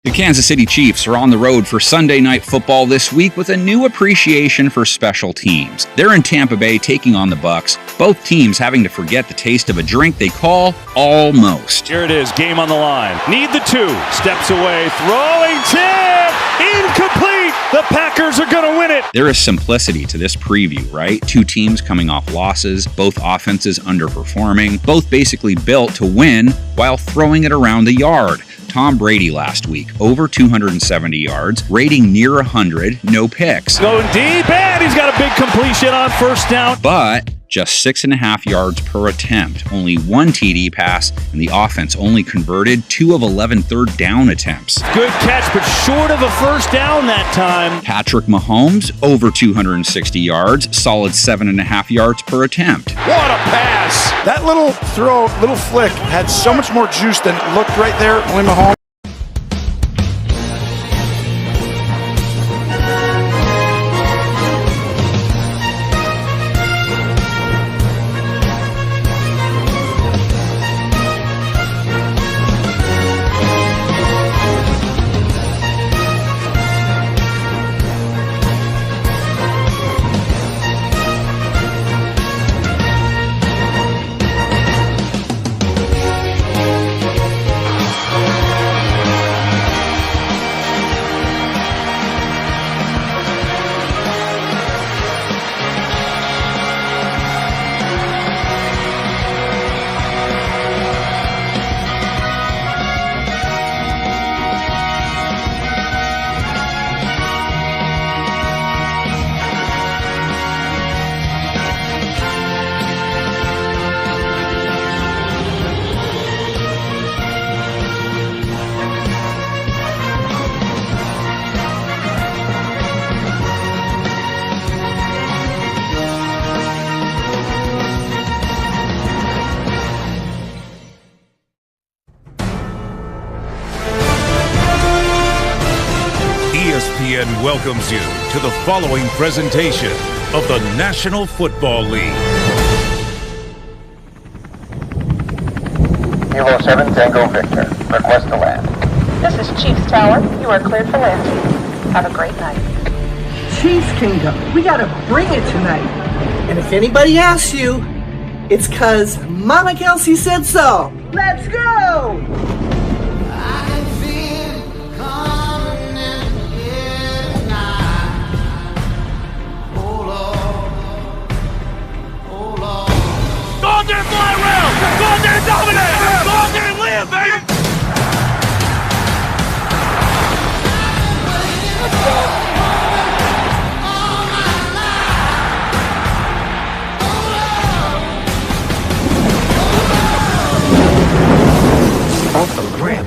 The Kansas City Chiefs are on the road for Sunday Night Football this week with a new appreciation for special teams. They're in Tampa Bay taking on the Bucs, both teams having to forget the taste of a drink they call almost. Here it is, game on the line. Need the two. Steps away, throwing tip! Incomplete! The Packers are going to win it! There is simplicity to this preview, right? Two teams coming off losses, both offenses underperforming, both basically built to win while throwing it around the yard. Tom Brady last week, over 270 yards, rating near 100, no picks. Going deep, and he's got a big completion on first down. But just 6.5 yards per attempt, only one TD pass, and the offense only converted 2 of 11 third down attempts. Good catch, but short of a first down that time. Patrick Mahomes, over 260 yards, solid 7.5 yards per attempt. What a pass! That little throw, little flick, had so much more juice than it looked right there when Mahomes. ESPN welcomes you to the following presentation of the National Football League. Kilo 7 Tango Victor, request to land. This is Chiefs Tower. You are cleared for landing. Have a great night. Chiefs Kingdom, we gotta bring it tonight. And if anybody asks you, it's cause Mama Kelsey said so. Let's go! Golden fly round! Golden dominate! Golden live, baby! Let's go! Off the grip.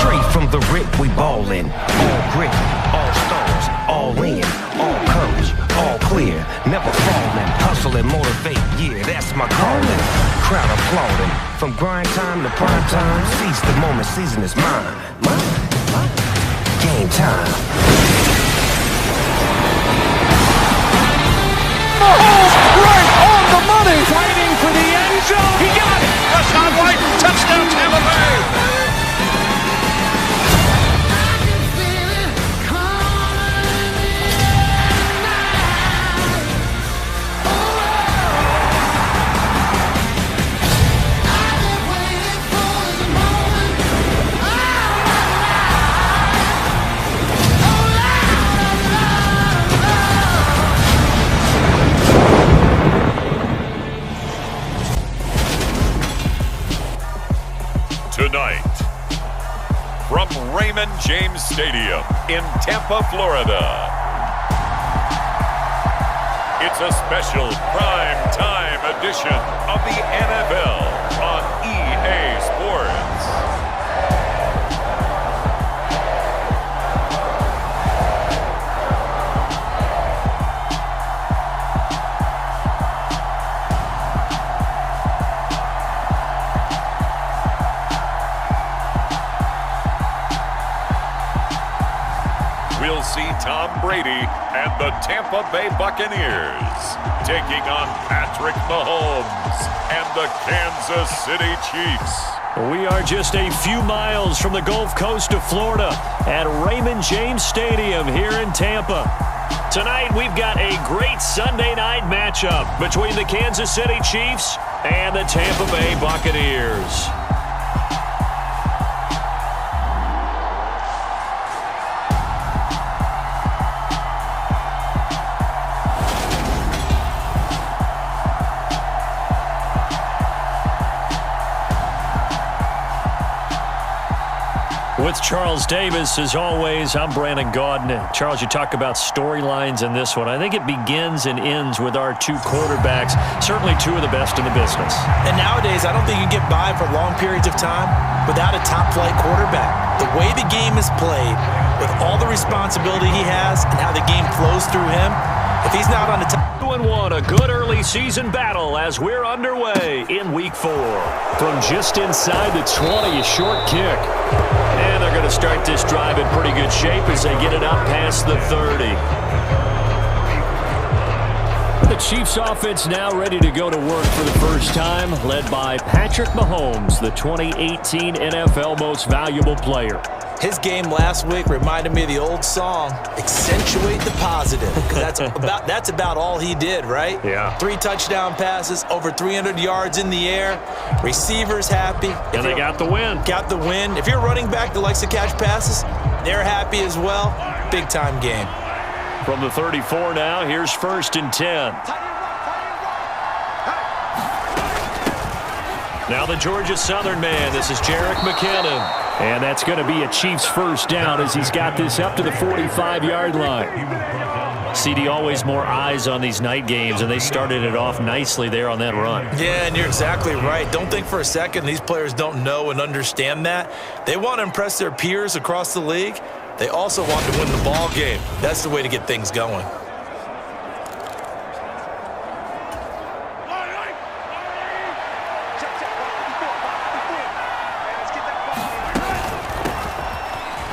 Straight from the rip, we ballin'. All grit, all stars, all in, all courage, all clear, never fallin', hustlin', motivate, yeah, that's my callin'. Crowd applauding, from grind time to prime time, seize the moment, season is mine. Game time. Mahomes right on the money! Fighting for the end zone. He got it. Rashawn White, touchdown Tampa Bay! Tonight, from Raymond James Stadium in Tampa, Florida, it's a special prime time edition of the NFL on EA Sports. we'll see Tom Brady and the Tampa Bay Buccaneers taking on Patrick Mahomes and the Kansas City Chiefs. We are just a few miles from the Gulf Coast of Florida at Raymond James Stadium here in Tampa. Tonight, we've got a great Sunday night matchup between the Kansas City Chiefs and the Tampa Bay Buccaneers. With Charles Davis, as always, I'm Brandon Gaudin. Charles, you talk about storylines in this one. I think it begins and ends with our two quarterbacks, certainly two of the best in the business. And nowadays, I don't think you can get by for long periods of time without a top-flight quarterback. The way the game is played, with all the responsibility he has and how the game flows through him, if he's not on the top... 2-1, a good early season battle as we're underway in Week 4. From just inside the 20, a short kick. And they're going to start this drive in pretty good shape as they get it up past the 30. The Chiefs offense now ready to go to work for the first time, led by Patrick Mahomes, the 2018 NFL Most Valuable Player. His game last week reminded me of the old song, Accentuate the Positive, because that's about all he did, right? Yeah. 3 touchdown passes, over 300 yards in the air, receivers happy. And they got the win. Got the win. If you're running back that likes to catch passes, they're happy as well. Big-time game. From the 34 now, here's 1st and 10. Now the Georgia Southern man, this is Jerick McKinnon. And that's going to be a Chiefs first down as he's got this up to the 45-yard line. CD, always more eyes on these night games, and they started it off nicely there on that run. Yeah, and you're exactly right. Don't think for a second these players don't know and understand that. They want to impress their peers across the league. They also want to win the ball game. That's the way to get things going.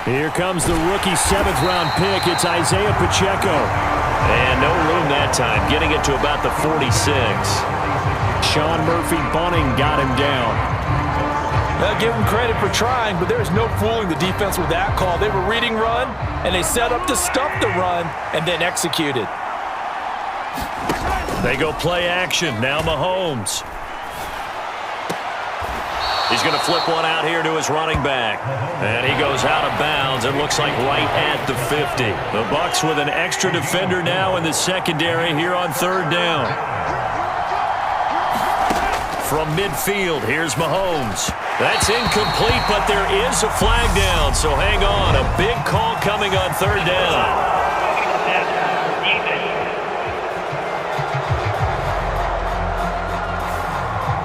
Here comes the rookie 7th-round pick. It's Isaiah Pacheco. And no room that time, getting it to about the 46. Sean Murphy-Bunting got him down. I'll give him credit for trying, but there's no fooling the defense with that call. They were reading run, and they set up to stuff the run, and then executed. They go play action. Now Mahomes. He's going to flip one out here to his running back. And he goes out of bounds. It looks like right at the 50. The Bucs with an extra defender now in the secondary here on 3rd down. From midfield, here's Mahomes. That's incomplete, but there is a flag down, so hang on. A big call coming on 3rd down.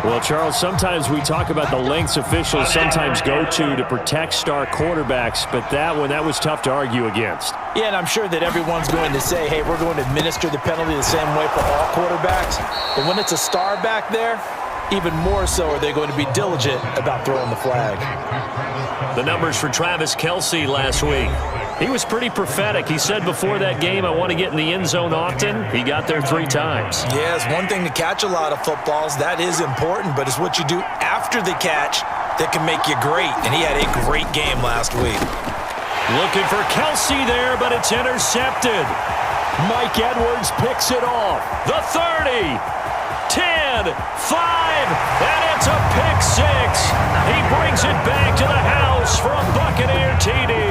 Well, Charles, sometimes we talk about the lengths officials sometimes go to protect star quarterbacks, but that was tough to argue against. Yeah, and I'm sure that everyone's going to say, hey, we're going to administer the penalty the same way for all quarterbacks. But when it's a star back there, even more so are they going to be diligent about throwing the flag. The numbers for Travis Kelce last week. He was pretty prophetic. He said before that game, I want to get in the end zone often. He got there 3 times. Yeah, it's one thing to catch a lot of footballs. That is important, but it's what you do after the catch that can make you great. And he had a great game last week. Looking for Kelce there, but it's intercepted. Mike Edwards picks it off. The 30, 10, 5, and it's a pick 6. He brings it back to the house for a Buccaneer TD.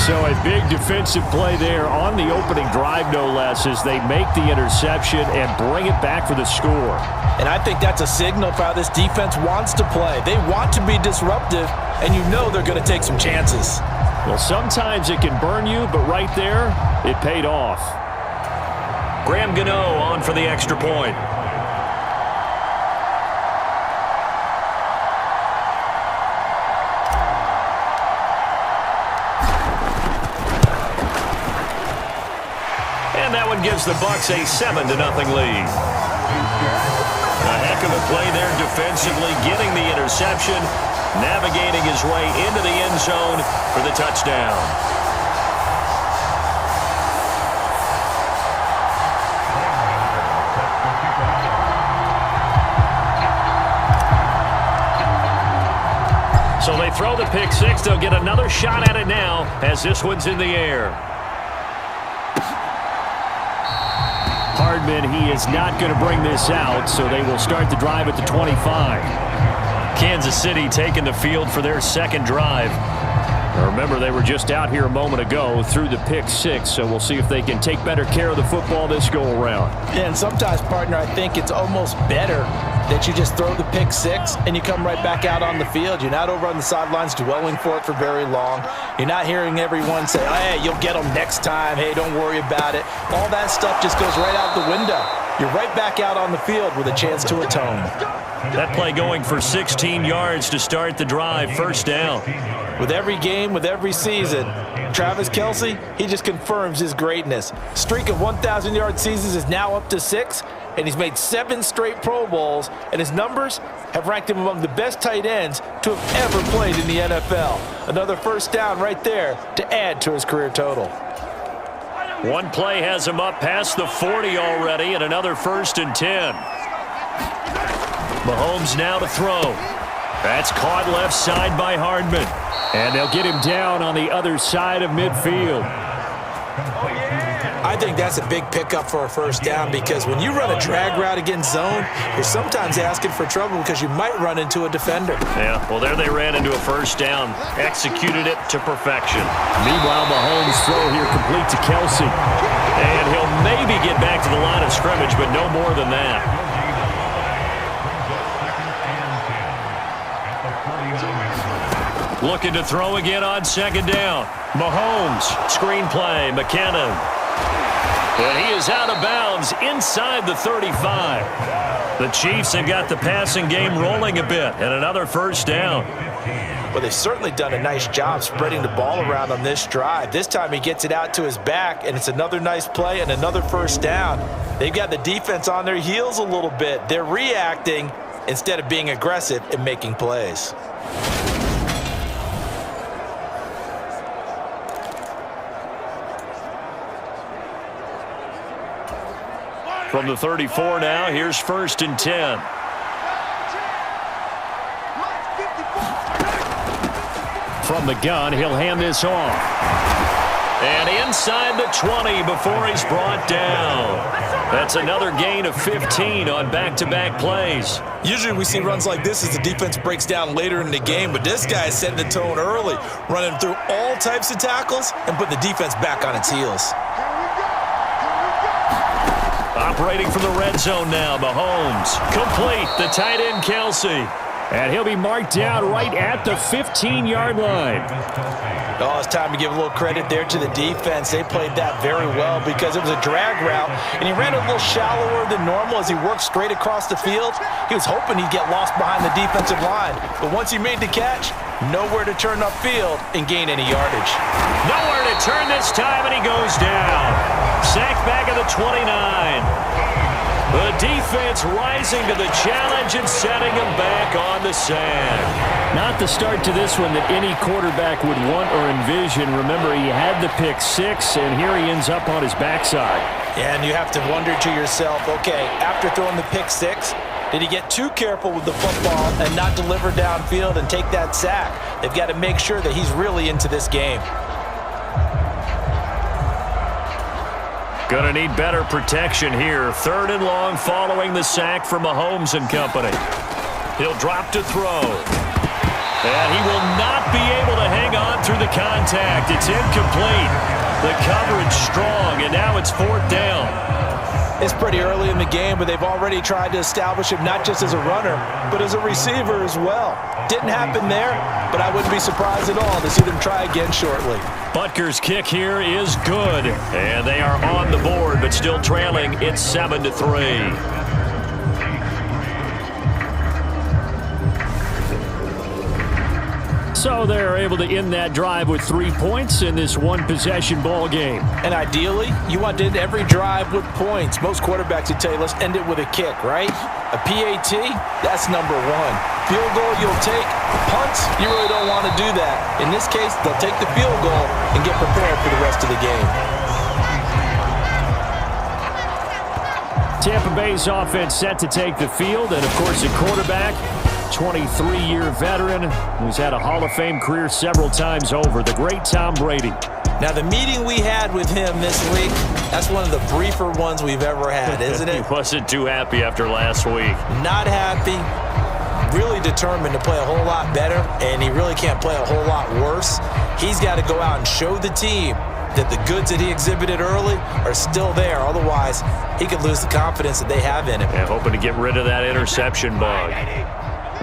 So a big defensive play there on the opening drive, no less, as they make the interception and bring it back for the score. And I think that's a signal for how this defense wants to play. They want to be disruptive, and you know they're going to take some chances. Well, sometimes it can burn you, but right there, it paid off. Graham Gano on for the extra point. And that one gives the Bucs a 7-0 lead. A heck of a play there defensively, getting the interception, navigating his way into the end zone for the touchdown. So they throw the pick six. They'll get another shot at it now as this one's in the air. Hardman, he is not going to bring this out, so they will start the drive at the 25. Kansas City taking the field for their second drive. Remember, they were just out here a moment ago through the pick six, so we'll see if they can take better care of the football this go-around. Yeah, and sometimes, partner, I think it's almost better that you just throw the pick six and you come right back out on the field. You're not over on the sidelines dwelling for it for very long. You're not hearing everyone say, hey, you'll get them next time. Hey, don't worry about it. All that stuff just goes right out the window. You're right back out on the field with a chance to atone. That play going for 16 yards to start the drive, first down. With every game, with every season, Travis Kelce, he just confirms his greatness. Streak of 1,000-yard seasons is now up to 6, and he's made 7 straight Pro Bowls, and his numbers have ranked him among the best tight ends to have ever played in the NFL. Another first down right there to add to his career total. One play has him up past the 40 already, and another 1st and 10. Mahomes now to throw. That's caught left side by Hardman. And they'll get him down on the other side of midfield. I think that's a big pickup for a first down because when you run a drag route against zone, you're sometimes asking for trouble because you might run into a defender. Yeah, well, there they ran into a first down. Executed it to perfection. Meanwhile, Mahomes' throw here complete to Kelce. And he'll maybe get back to the line of scrimmage, but no more than that. Looking to throw again on second down. Mahomes, screenplay, McKinnon. And he is out of bounds inside the 35. The Chiefs have got the passing game rolling a bit, and another first down. Well, they've certainly done a nice job spreading the ball around on this drive. This time he gets it out to his back, and it's another nice play and another first down. They've got the defense on their heels a little bit. They're reacting instead of being aggressive and making plays. From the 34 now, here's 1st and 10. From the gun, he'll hand this off. And inside the 20 before he's brought down. That's another gain of 15 on back-to-back plays. Usually we see runs like this as the defense breaks down later in the game, but this guy is setting the tone early, running through all types of tackles and putting the defense back on its heels. Operating from the red zone now, Mahomes. Complete, the tight end Kelce. And he'll be marked down right at the 15-yard line. Oh, it's time to give a little credit there to the defense. They played that very well because it was a drag route, and he ran a little shallower than normal as he worked straight across the field. He was hoping he'd get lost behind the defensive line, but once he made the catch, nowhere to turn upfield and gain any yardage. Nowhere to turn this time, and he goes down. Sacked back at the 29. The defense rising to the challenge and setting him back on the sand. Not the start to this one that any quarterback would want or envision. Remember, he had the pick six, and here he ends up on his backside. Yeah, and you have to wonder to yourself, okay, after throwing the pick six, did he get too careful with the football and not deliver downfield and take that sack? They've got to make sure that he's really into this game. Gonna need better protection here. 3rd and long following the sack from Mahomes and company. He'll drop to throw. And he will not be able to hang on through the contact. It's incomplete. The coverage strong, and now it's 4th down. It's pretty early in the game, but they've already tried to establish him not just as a runner, but as a receiver as well. Didn't happen there, but I wouldn't be surprised at all to see them try again shortly. Butker's kick here is good, and they are on the board, but still trailing. It's 7-3. So they're able to end that drive with 3 points in this one-possession ball game. And ideally, you want to end every drive with points. Most quarterbacks would tell you, let's end it with a kick, right? A PAT, that's number 1. Field goal you'll take. Punts, you really don't want to do that. In this case, they'll take the field goal and get prepared for the rest of the game. Tampa Bay's offense set to take the field, and of course, the quarterback 23-year veteran who's had a Hall of Fame career several times over, the great Tom Brady. Now, the meeting we had with him this week, that's one of the briefer ones we've ever had, isn't it? He wasn't too happy after last week. Not happy. Really determined to play a whole lot better, and he really can't play a whole lot worse. He's got to go out and show the team that the goods that he exhibited early are still there. Otherwise, he could lose the confidence that they have in him. Yeah, hoping to get rid of that interception bug.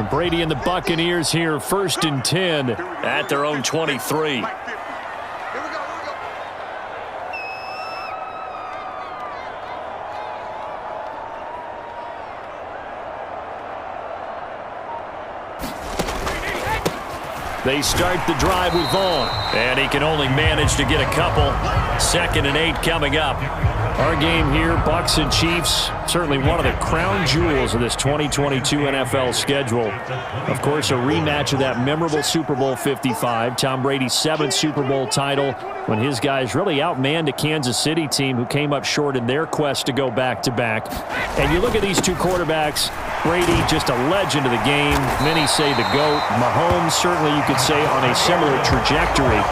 Brady and the Buccaneers here, 1st and 10 at their own 23. They start the drive with Vaughn, and he can only manage to get a couple. 2nd and 8 coming up. Our game here, Bucs and Chiefs, certainly one of the crown jewels of this 2022 NFL schedule. Of course, a rematch of that memorable Super Bowl 55, Tom Brady's 7th Super Bowl title, when his guys really outmanned a Kansas City team who came up short in their quest to go back-to-back. And you look at these two quarterbacks, Brady, just a legend of the game. Many say the GOAT. Mahomes, certainly you could say, on a similar trajectory.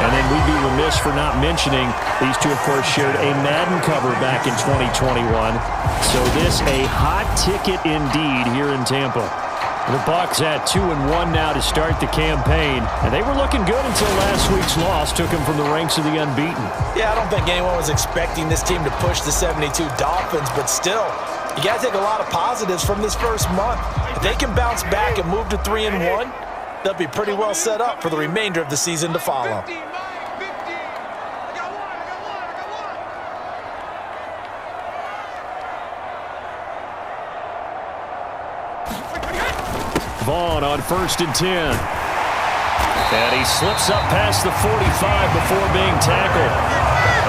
And then we'd be remiss for not mentioning these two, of course, shared a Madden cover back in 2021. So this a hot ticket indeed here in Tampa. The Bucs at 2-1 now to start the campaign. And they were looking good until last week's loss took them from the ranks of the unbeaten. Yeah, I don't think anyone was expecting this team to push the 72 Dolphins, but still, you got to take a lot of positives from this first month. If they can bounce back and move to 3-1, they'll be pretty well set up for the remainder of the season to follow. Vaughn on 1st and 10. And he slips up past the 45 before being tackled.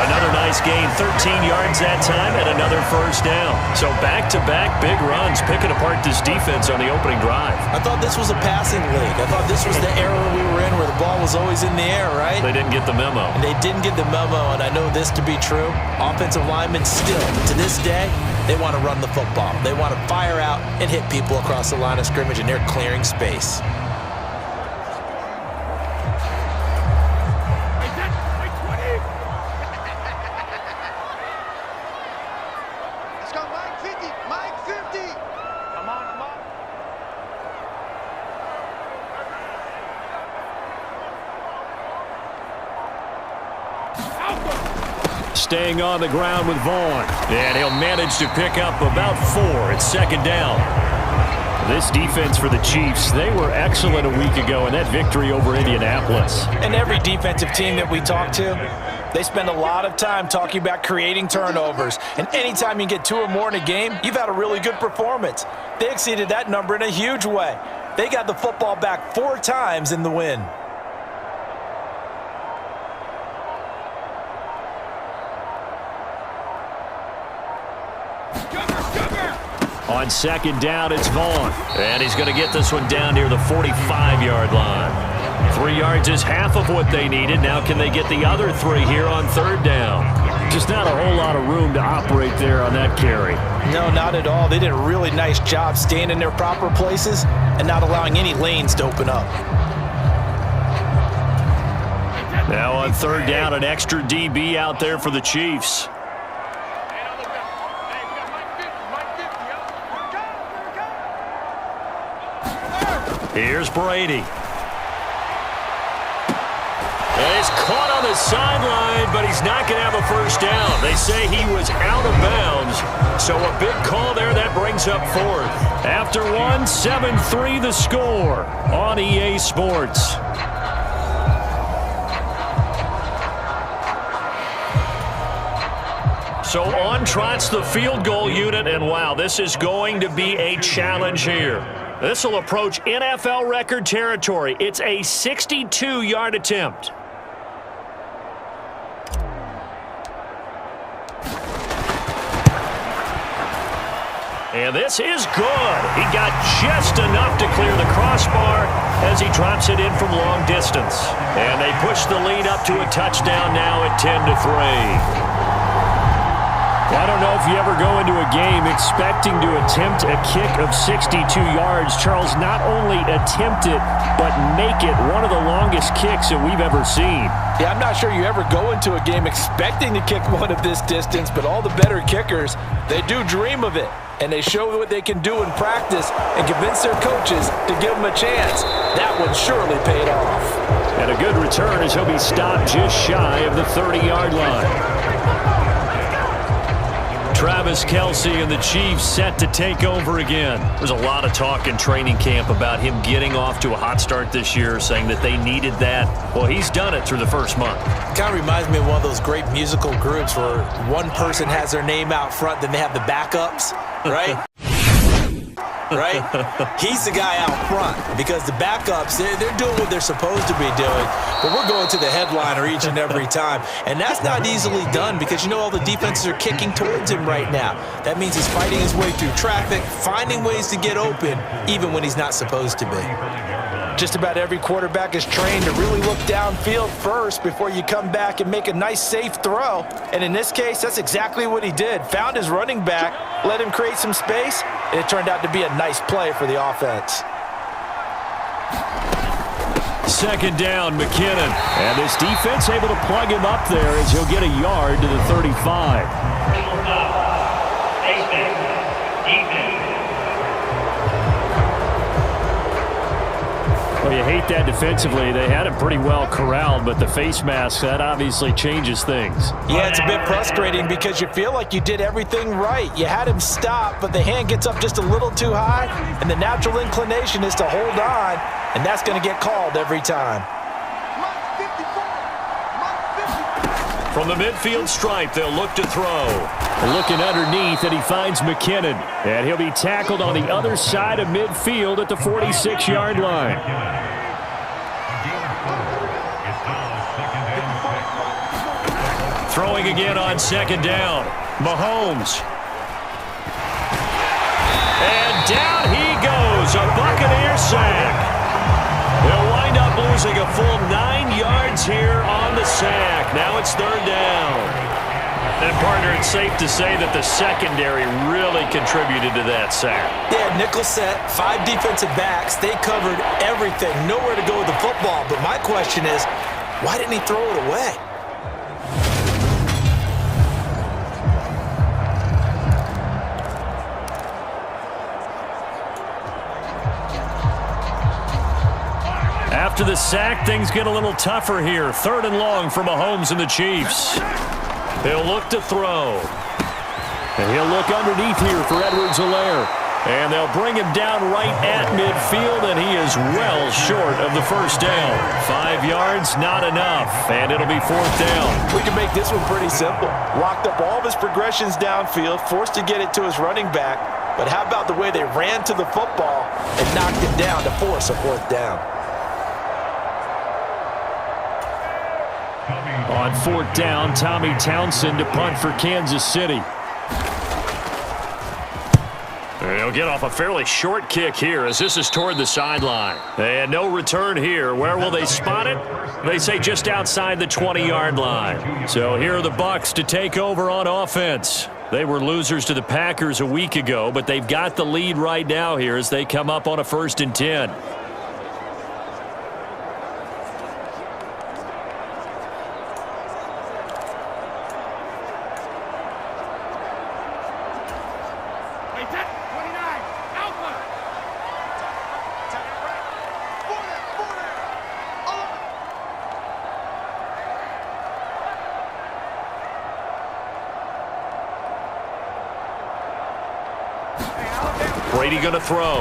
Another nice gain, 13 yards that time, and another 1st down. So back-to-back big runs, picking apart this defense on the opening drive. I thought this was a passing league. I thought this was the era we were in where the ball was always in the air, right? They didn't get the memo. And they didn't get the memo, and I know this to be true. Offensive linemen still, to this day, they want to run the football. They want to fire out and hit people across the line of scrimmage, and they're clearing space. Staying on the ground with Vaughn. And he'll manage to pick up about 4. It's 2nd down. This defense for the Chiefs, they were excellent a week ago in that victory over Indianapolis. And every defensive team that we talk to, they spend a lot of time talking about creating turnovers. And anytime you get 2 or more in a game, you've had a really good performance. They exceeded that number in a huge way. They got the football back 4 times in the win. On 2nd down, it's Vaughn. And he's going to get this one down near the 45-yard line. 3 yards is half of what they needed. Now can they get the other 3 here on 3rd down? Just not a whole lot of room to operate there on that carry. No, not at all. They did a really nice job staying in their proper places and not allowing any lanes to open up. Now on 3rd down, an extra DB out there for the Chiefs. Here's Brady. And he's caught on the sideline, but he's not going to have a 1st down. They say he was out of bounds. So a big call there that brings up 4th. After 1, 7-3 the score on EA Sports. So on trots the field goal unit, and wow, this is going to be a challenge here. This will approach NFL record territory. It's a 62-yard attempt. And this is good. He got just enough to clear the crossbar as he drops it in from long distance. And they push the lead up to a touchdown now at 10-3. I don't know if you ever go into a game expecting to attempt a kick of 62 yards. Charles, not only attempt it, but make it one of the longest kicks that we've ever seen. Yeah, I'm not sure you ever go into a game expecting to kick one of this distance, but all the better kickers, they do dream of it. And they show what they can do in practice and convince their coaches to give them a chance. That one surely paid off. And a good return as he'll be stopped just shy of the 30-yard line. Travis Kelce and the Chiefs set to take over again. There's a lot of talk in training camp about him getting off to a hot start this year, saying that they needed that. Well, he's done it through the first month. Kind of reminds me of one of those great musical groups where one person has their name out front, then they have the backups, right? Right? He's the guy out front because the backups, they're doing what they're supposed to be doing, but we're going to the headliner each and every time, and that's not easily done because, you know, all the defenses are kicking towards him right now. That means he's fighting his way through traffic, finding ways to get open, even when he's not supposed to be. Just about every quarterback is trained to really look downfield first before you come back and make a nice, safe throw. And in this case, that's exactly what he did. Found his running back, let him create some space, and it turned out to be a nice play for the offense. Second down, McKinnon. And this defense able to plug him up there as he'll get a yard to the 35. Well, you hate that defensively. They had him pretty well corralled, but the face mask, that obviously changes things. Yeah, it's a bit frustrating because you feel like you did everything right. You had him stop, but the hand gets up just a little too high, and the natural inclination is to hold on, and that's going to get called every time. From the midfield stripe, they'll look to throw. Looking underneath, and he finds McKinnon. And he'll be tackled on the other side of midfield at the 46-yard line. Throwing again on second down. Mahomes. And down he goes. A Buccaneer sack. They'll wind up losing a full 9 yards here on the sack. Now it's third down. And, partner, it's safe to say that the secondary really contributed to that sack. They had nickel set, 5 defensive backs. They covered everything. Nowhere to go with the football. But my question is, why didn't he throw it away? After the sack, things get a little tougher here. Third and long for Mahomes and the Chiefs. He'll look to throw. And he'll look underneath here for Edwards-Helaire. And they'll bring him down right at midfield, and he is well short of the first down. 5 yards, not enough, and it'll be fourth down. We can make this one pretty simple. Locked up all of his progressions downfield, forced to get it to his running back. But how about the way they ran to the football and knocked him down to force a fourth down? On fourth down, Tommy Townsend to punt for Kansas City. They'll get off a fairly short kick here as this is toward the sideline. And no return here. Where will they spot it? They say just outside the 20-yard line. So here are the Bucs to take over on offense. They were losers to the Packers a week ago, but they've got the lead right now here as they come up on a 1st and 10. Brady going to throw.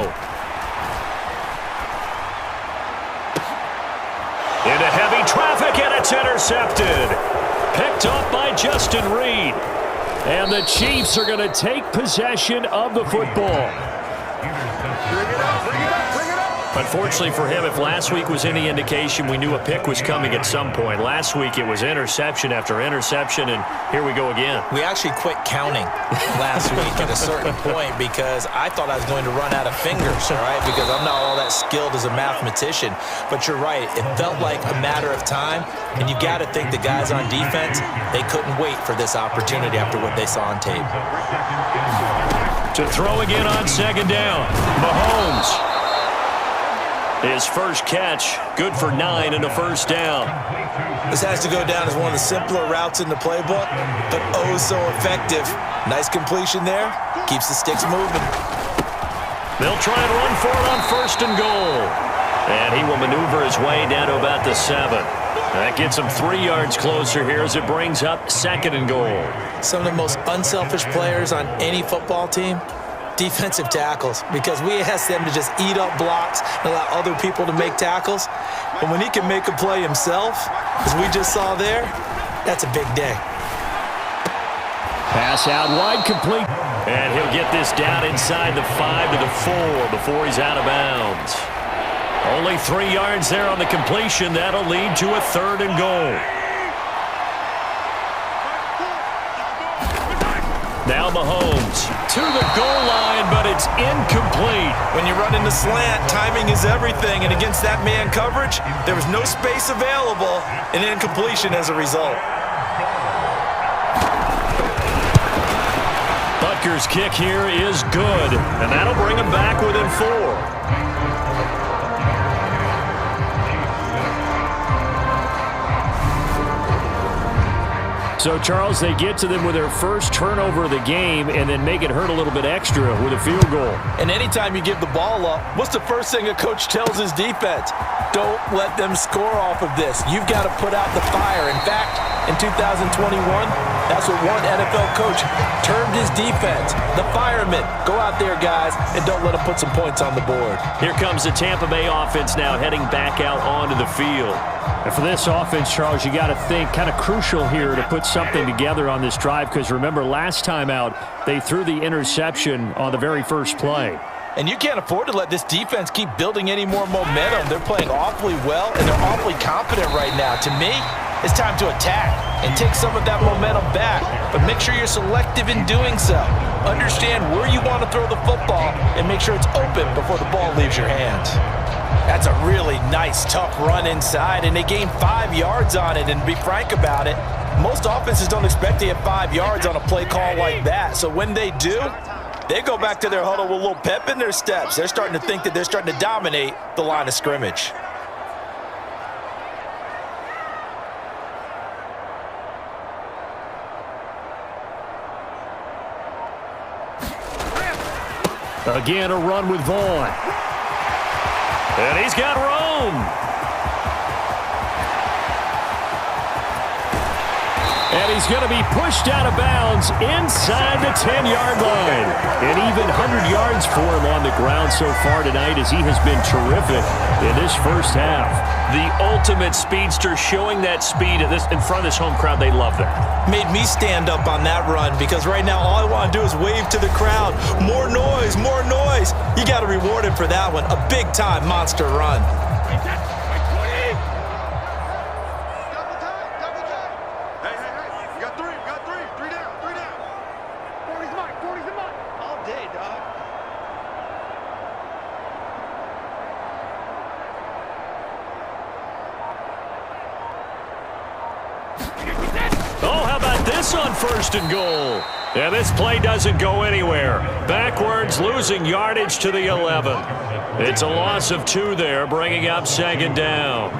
Into heavy traffic, and it's intercepted. Picked up by Justin Reed. And the Chiefs are going to take possession of the football. Bring it up, bring it up, bring it up. Unfortunately for him, if last week was any indication, we knew a pick was coming at some point. Last week it was interception after interception, and here we go again. We actually quit counting last week at a certain point because I thought I was going to run out of fingers, all right, because I'm not all that skilled as a mathematician. But you're right. It felt like a matter of time, and you got to think the guys on defense, they couldn't wait for this opportunity after what they saw on tape. To throw again on second down, Mahomes. His first catch, good for 9 and a first down. This has to go down as one of the simpler routes in the playbook, but oh so effective. Nice completion there. Keeps the sticks moving. They'll try and run for it on first and goal. And he will maneuver his way down to about the 7. That gets him 3 yards closer here as it brings up second and goal. Some of the most unselfish players on any football team, defensive tackles, because we ask them to just eat up blocks and allow other people to make tackles. But when he can make a play himself, as we just saw there, that's a big day. Pass out wide, complete. And he'll get this down inside the 5 to the 4 before he's out of bounds. Only 3 yards there on the completion. That'll lead to a third and goal. Now Mahomes to the goal line, but it's incomplete. When you run in the slant, timing is everything, and against that man coverage, there was no space available, and incompletion as a result. Butker's kick here is good, and that'll bring him back within 4. So, Charles, they get to them with their first turnover of the game and then make it hurt a little bit extra with a field goal. And anytime you give the ball up, what's the first thing a coach tells his defense? Don't let them score off of this. You've got to put out the fire. In fact, in 2021, that's what one NFL coach termed his defense. The firemen. Go out there, guys, and don't let them put some points on the board. Here comes the Tampa Bay offense now heading back out onto the field. And for this offense, Charles, you got to think kind of crucial here to put something together on this drive, because remember last time out they threw the interception on the very first play. And you can't afford to let this defense keep building any more momentum. They're playing awfully well, and they're awfully confident right now. To me, it's time to attack and take some of that momentum back. But make sure you're selective in doing so. Understand where you want to throw the football and make sure it's open before the ball leaves your hands. That's a really nice, tough run inside, and they gained 5 yards on it. And to be frank about it, most offenses don't expect to get 5 yards on a play call like that. So when they do, they go back to their huddle with a little pep in their steps. They're starting to think that they're starting to dominate the line of scrimmage. Again, a run with Vaughn. And he's got Rome. And he's going to be pushed out of bounds inside the 10-yard line. And even 100 yards for him on the ground so far tonight, as he has been terrific in this first half. The ultimate speedster, showing that speed in front of this home crowd. They love that. Made me stand up on that run, because right now all I want to do is wave to the crowd. More noise, more noise. You got to reward him for that one. A big-time monster run. On first and goal. And this play doesn't go anywhere. Backwards, losing yardage to the 11. It's a loss of 2 there, bringing up second down.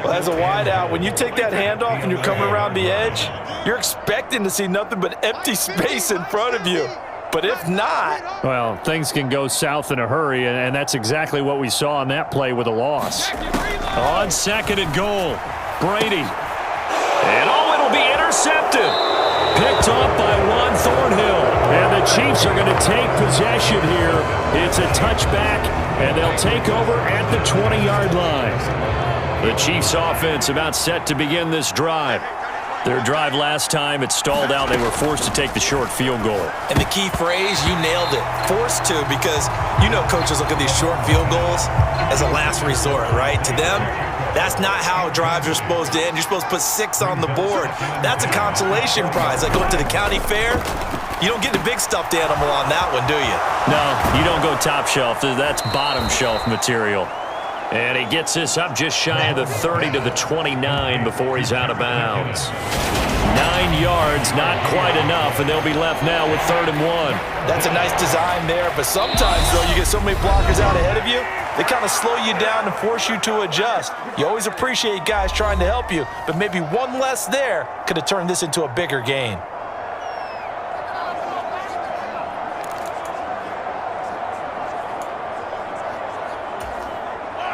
Well, as a wideout, when you take that handoff and you're coming around the edge, you're expecting to see nothing but empty space in front of you. But if not... well, things can go south in a hurry, and that's exactly what we saw on that play with a loss. On second and goal, Brady. And it'll be intercepted. Picked off by Juan Thornhill. And the Chiefs are going to take possession here. It's a touchback, and they'll take over at the 20-yard line. The Chiefs offense about set to begin this drive. Their drive last time, it stalled out. They were forced to take the short field goal. And the key phrase, you nailed it. Forced to, because you know coaches look at these short field goals as a last resort, right? To them, that's not how drives are supposed to end. You're supposed to put 6 on the board. That's a consolation prize. Like going to the county fair, you don't get the big stuffed animal on that one, do you? No, you don't go top shelf. That's bottom shelf material. And he gets this up just shy of the 30 to the 29 before he's out of bounds. 9 yards, not quite enough, and they'll be left now with 3rd and 1. That's a nice design there, but sometimes, though, you get so many blockers out ahead of you, they kind of slow you down and force you to adjust. You always appreciate guys trying to help you, but maybe one less there could have turned this into a bigger gain.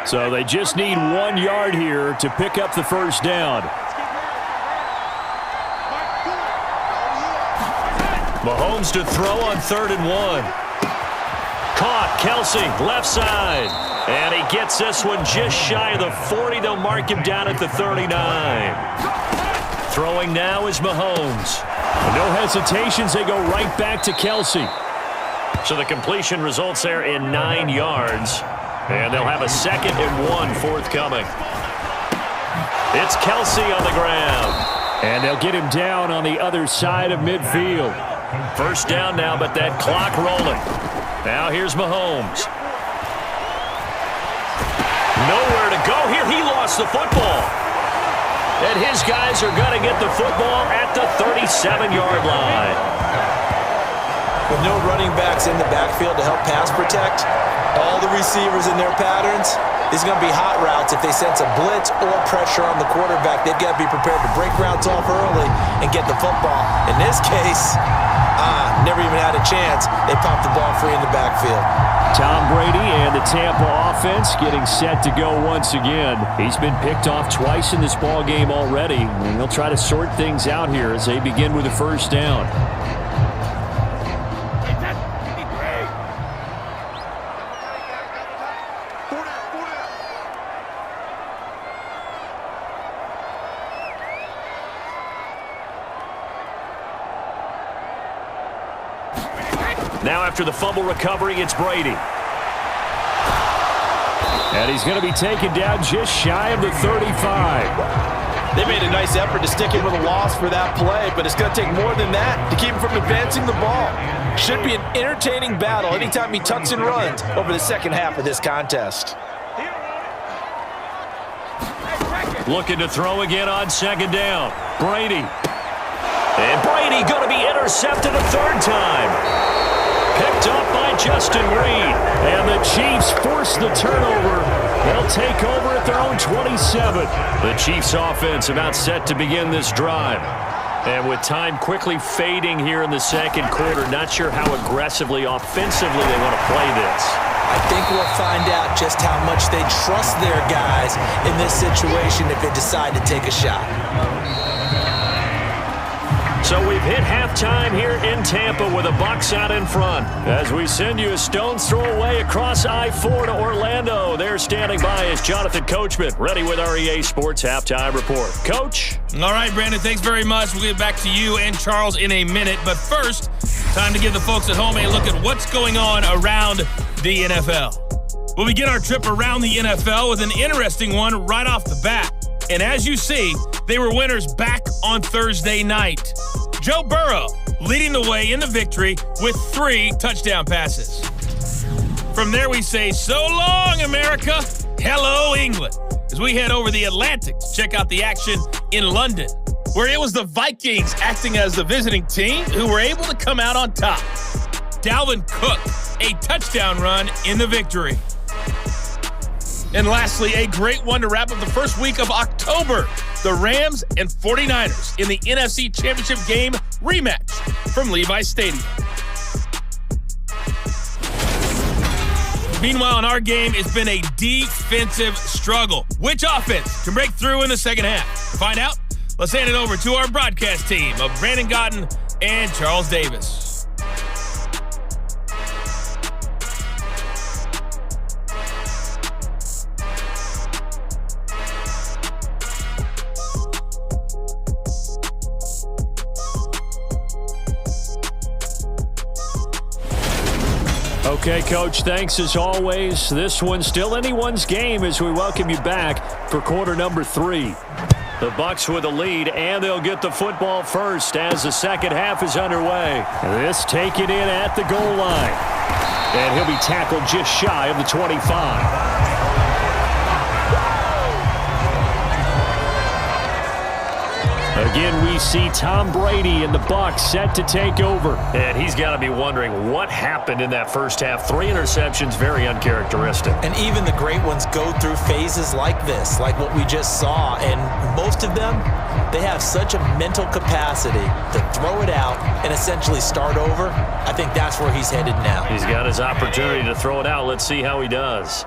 So they just need 1 yard here to pick up the first down. Mahomes to throw on 3rd and 1. Caught, Kelsey, left side. And he gets this one just shy of the 40. They'll mark him down at the 39. Throwing now is Mahomes. No hesitations, they go right back to Kelsey. So the completion results there in 9 yards. And they'll have a 2nd and 1 forthcoming. It's Kelsey on the ground. And they'll get him down on the other side of midfield. First down now, but that clock rolling. Now here's Mahomes. Nowhere to go here. He lost the football. And his guys are going to get the football at the 37-yard line. With no running backs in the backfield to help pass protect, all the receivers in their patterns, these are going to be hot routes. If they sense a blitz or pressure on the quarterback, they've got to be prepared to break routes off early and get the football. In this case, never even had a chance. They popped the ball free in the backfield. Tom Brady and the Tampa offense getting set to go once again. He's been picked off twice in this ball game already, and they'll try to sort things out here as they begin with a first down. Now after the fumble recovery, it's Brady. And he's going to be taken down just shy of the 35. They made a nice effort to stick him with a loss for that play, but it's going to take more than that to keep him from advancing the ball. Should be an entertaining battle anytime he tucks and runs over the second half of this contest. Looking to throw again on 2nd down. Brady. And Brady going to be intercepted a 3rd time. Picked up by Justin Reed. And the Chiefs force the turnover. They'll take over at their own 27. The Chiefs offense about set to begin this drive. And with time quickly fading here in the 2nd quarter, not sure how aggressively, offensively they want to play this. I think we'll find out just how much they trust their guys in this situation if they decide to take a shot. So we've hit halftime here in Tampa with the Bucs out in front. As we send you a stone's throw away across I-4 to Orlando. There standing by is Jonathan Coachman, ready with our EA Sports Halftime Report. Coach? All right, Brandon, thanks very much. We'll get back to you and Charles in a minute. But first, time to give the folks at home a look at what's going on around the NFL. We'll begin our trip around the NFL with an interesting one right off the bat. And as you see, they were winners back on Thursday night. Joe Burrow leading the way in the victory with 3 touchdown passes. From there we say, so long, America. Hello, England. As we head over the Atlantic to check out the action in London, where it was the Vikings acting as the visiting team who were able to come out on top. Dalvin Cook, a touchdown run in the victory. And lastly, a great one to wrap up the first week of October. The Rams and 49ers in the NFC Championship game rematch from Levi's Stadium. Meanwhile, in our game, it's been a defensive struggle. Which offense can break through in the second half? To find out, let's hand it over to our broadcast team of Brandon Gotten and Charles Davis. Okay, Coach, thanks as always. This one's still anyone's game as we welcome you back for quarter number 3. The Bucs with a lead, and they'll get the football first as the second half is underway. This taken in at the goal line. And he'll be tackled just shy of the 25. Again, we see Tom Brady and the Bucs set to take over. And he's got to be wondering what happened in that first half. 3 interceptions, very uncharacteristic. And even the great ones go through phases like this, like what we just saw. And most of them, they have such a mental capacity to throw it out and essentially start over. I think that's where he's headed now. He's got his opportunity to throw it out. Let's see how he does.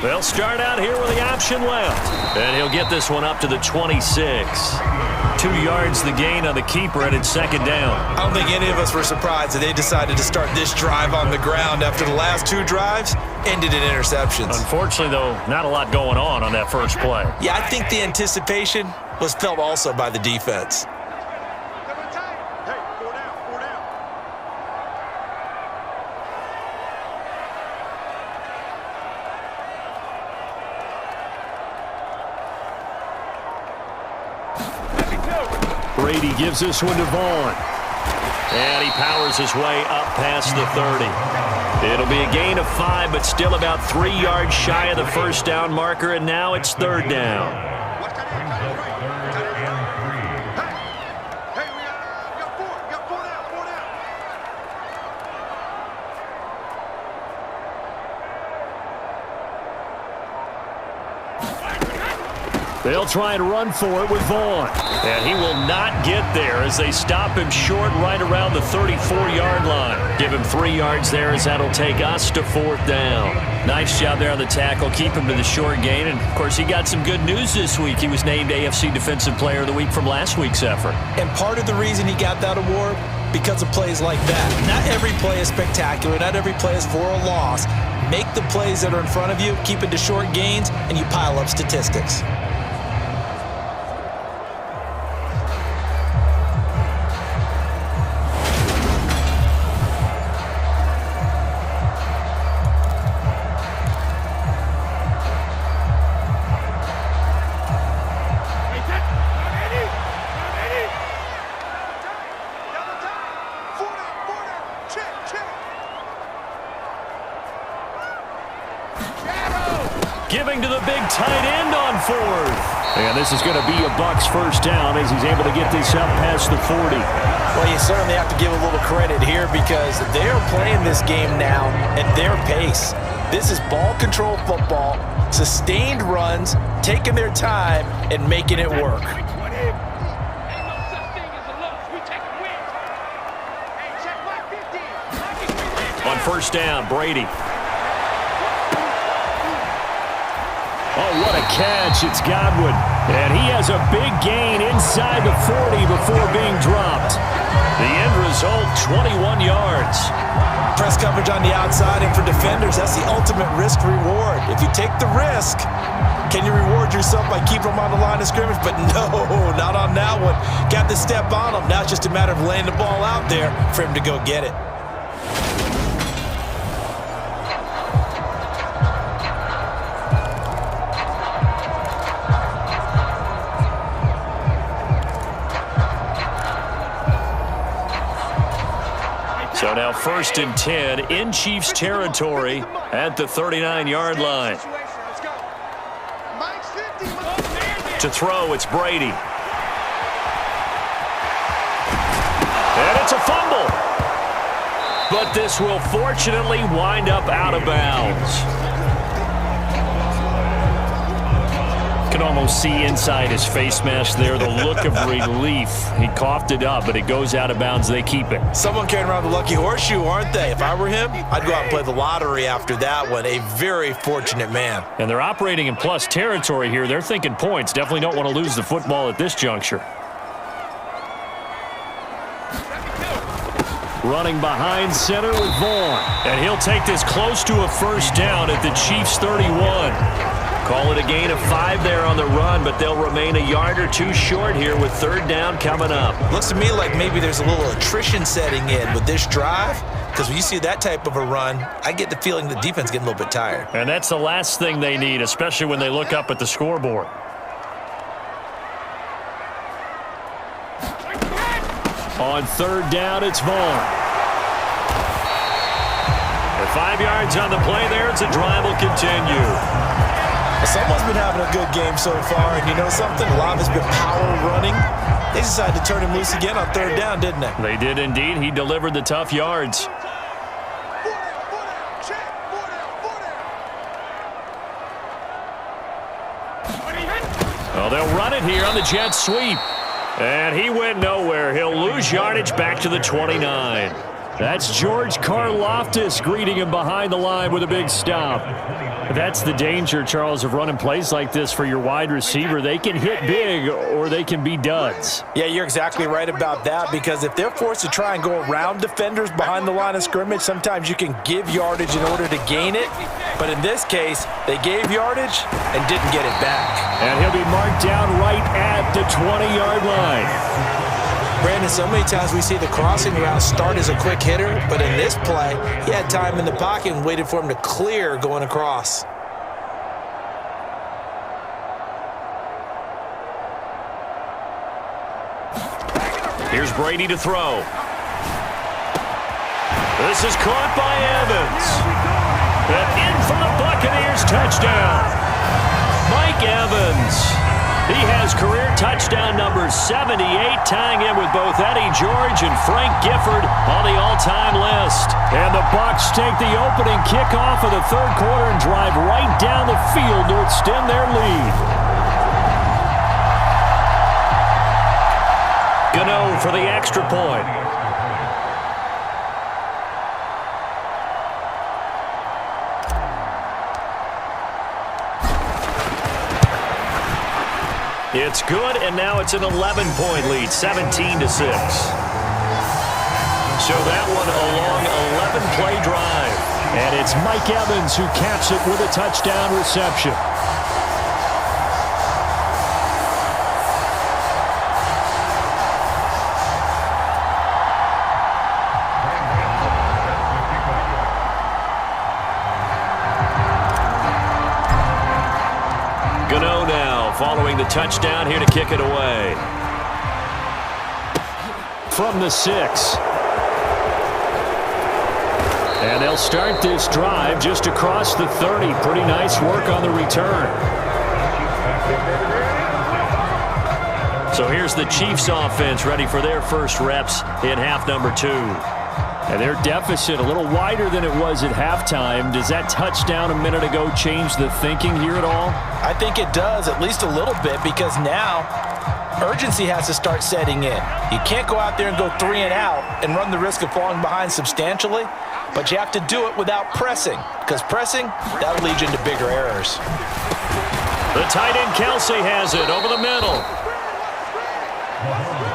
They'll start out here with the option left. And he'll get this one up to the 26. 2 yards the gain on the keeper, and it's second down. I don't think any of us were surprised that they decided to start this drive on the ground after the last 2 drives ended in interceptions. Unfortunately, though, not a lot going on that first play. Yeah, I think the anticipation was felt also by the defense. Brady gives this one to Vaughn. And he powers his way up past the 30. It'll be a gain of 5, but still about 3 yards shy of the first down marker, and now it's third down. They'll try and run for it with Vaughn. And he will not get there as they stop him short right around the 34-yard line. Give him 3 yards there as that'll take us to fourth down. Nice job there on the tackle. Keep him to the short gain. And, of course, he got some good news this week. He was named AFC Defensive Player of the Week from last week's effort. And part of the reason he got that award, because of plays like that. Not every play is spectacular. Not every play is for a loss. Make the plays that are in front of you, keep it to short gains, and you pile up statistics. Giving to the big tight end on fourth. And this is going to be a Bucs first down as he's able to get this up past the 40. Well, you certainly have to give a little credit here because they're playing this game now at their pace. This is ball control football, sustained runs, taking their time and making it work. On first down, Brady. Oh, what a catch. It's Godwin. And he has a big gain inside the 40 before being dropped. The end result, 21 yards. Press coverage on the outside, and for defenders, that's the ultimate risk-reward. If you take the risk, can you reward yourself by keeping them on the line of scrimmage? But no, not on that one. Got to step on him. Now it's just a matter of laying the ball out there for him to go get it. So now first and 10 in Chiefs territory at the 39-yard line. To throw, it's Brady. And it's a fumble. But this will fortunately wind up out of bounds. Can almost see inside his face mask there the look of relief. He coughed it up, but it goes out of bounds. They keep it. Someone carrying around the lucky horseshoe, aren't they? If I were him, I'd go out and play the lottery after that one. A very fortunate man. And they're operating in plus territory here. They're thinking points. Definitely don't want to lose the football at this juncture. running behind center with Vaughn. And he'll take this close to a first down at the Chiefs' 31. Call it a gain of 5 there on the run, but they'll remain a yard or two short here with third down coming up. Looks to me like maybe there's a little attrition setting in with this drive, because when you see that type of a run, I get the feeling the defense getting a little bit tired. And that's the last thing they need, especially when they look up at the scoreboard. On third down, it's Vaughn. With 5 yards on the play there, the drive will continue. Someone's been having a good game so far, and you know something? A lot of it's been power running. They decided to turn him loose again on third down, didn't they? They did indeed. He delivered the tough yards. Well, they'll run it here on the jet sweep. And he went nowhere. He'll lose yardage back to the 29. That's George Karlaftis greeting him behind the line with a big stop. That's the danger, Charles, of running plays like this for your wide receiver. They can hit big or they can be duds. Yeah, you're exactly right about that, because if they're forced to try and go around defenders behind the line of scrimmage, sometimes you can give yardage in order to gain it. But in this case, they gave yardage and didn't get it back. And he'll be marked down right at the 20-yard line. Brandon, so many times we see the crossing route start as a quick hitter, but in this play, he had time in the pocket and waited for him to clear going across. Here's Brady to throw. This is caught by Evans. And in for the Buccaneers, touchdown. Mike Evans. He has career touchdown number 78, tying in with both Eddie George and Frank Gifford on the all-time list. And the Bucs take the opening kickoff of the third quarter and drive right down the field to extend their lead. Gano for the extra point. It's good, and now it's an 11-point lead, 17-6. So that one a long 11-play drive. And it's Mike Evans who caps it with a touchdown reception. Gano now following the touchdown here to kick it away. From the 6. And they'll start this drive just across the 30. Pretty nice work on the return. So here's the Chiefs offense ready for their first reps in half number 2. And their deficit a little wider than it was at halftime. Does that touchdown a minute ago change the thinking here at all? I think it does, at least a little bit, because now urgency has to start setting in. You can't go out there and go 3 and out and run the risk of falling behind substantially, but you have to do it without pressing, because pressing, that'll lead you into bigger errors. The tight end Kelsey has it over the middle.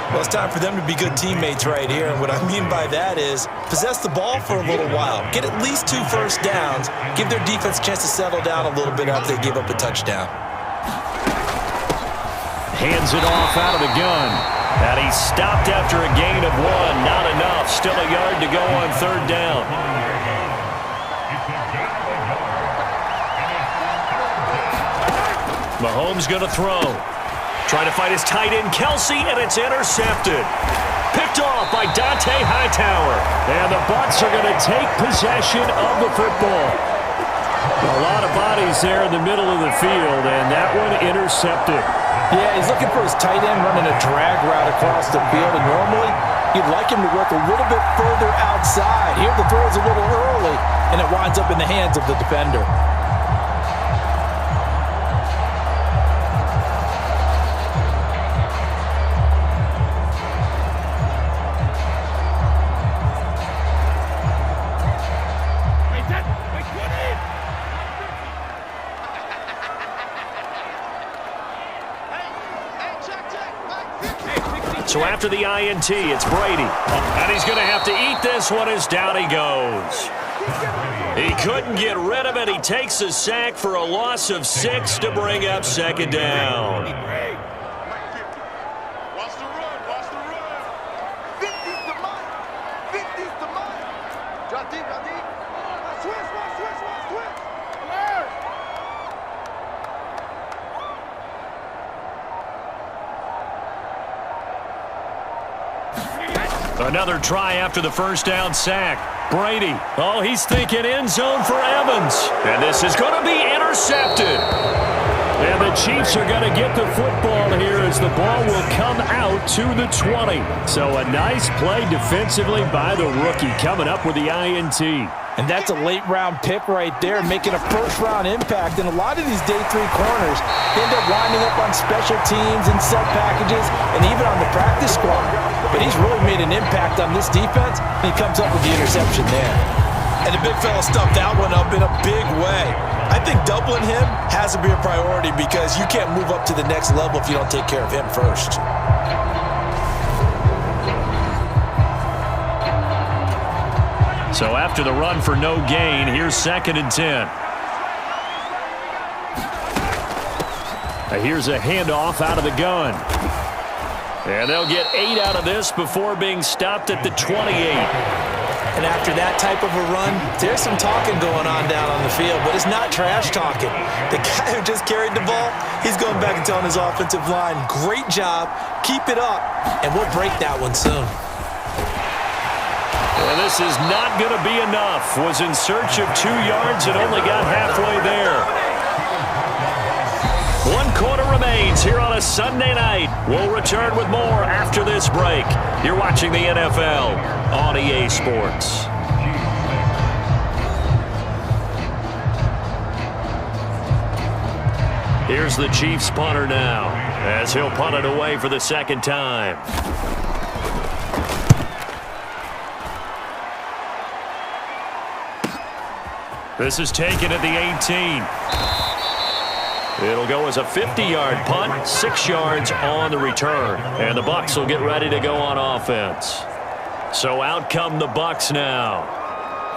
Well, it's time for them to be good teammates right here, and what I mean by that is possess the ball for a little while, get at least 2 first downs, give their defense a chance to settle down a little bit after they give up a touchdown. Hands it off out of the gun, and he stopped after a gain of 1. Not enough, still a yard to go on third down. Mahomes gonna throw. Trying to fight his tight end, Kelsey, and it's intercepted. Picked off by Dante Hightower. And the Bucs are going to take possession of the football. A lot of bodies there in the middle of the field, and that one intercepted. Yeah, he's looking for his tight end running a drag route across the field, and normally you'd like him to work a little bit further outside. Here the throw is a little early, and it winds up in the hands of the defender. So after the INT, it's Brady. And he's going to have to eat this one as down he goes. He couldn't get rid of it. He takes a sack for a loss of 6 to bring up second down. Another try after the first down sack. Brady. Oh, he's thinking end zone for Evans. And this is going to be intercepted. And the Chiefs are going to get the football here as the ball will come out to the 20. So a nice play defensively by the rookie coming up with the INT. And that's a late-round pick right there, making a first-round impact. And a lot of these day 3 corners end up winding up on special teams and sub packages and even on the practice squad. But he's really made an impact on this defense, and he comes up with the interception there. And the big fella stuffed that one up in a big way. I think doubling him has to be a priority because you can't move up to the next level if you don't take care of him first. So after the run for no gain, here's 2nd and 10. Here's a handoff out of the gun. And they'll get 8 out of this before being stopped at the 28. And after that type of a run, there's some talking going on down on the field, but it's not trash talking. The guy who just carried the ball, he's going back and telling his offensive line, great job, keep it up, and we'll break that one soon. And this is not going to be enough. Was in search of 2 yards and only got halfway there. 1 quarter remains here on a Sunday night. We'll return with more after this break. You're watching the NFL on EA Sports. Here's the Chiefs punter now as he'll punt it away for the 2nd time. This is taken at the 18. It'll go as a 50-yard punt, 6 yards on the return. And the Bucs will get ready to go on offense. So out come the Bucs now.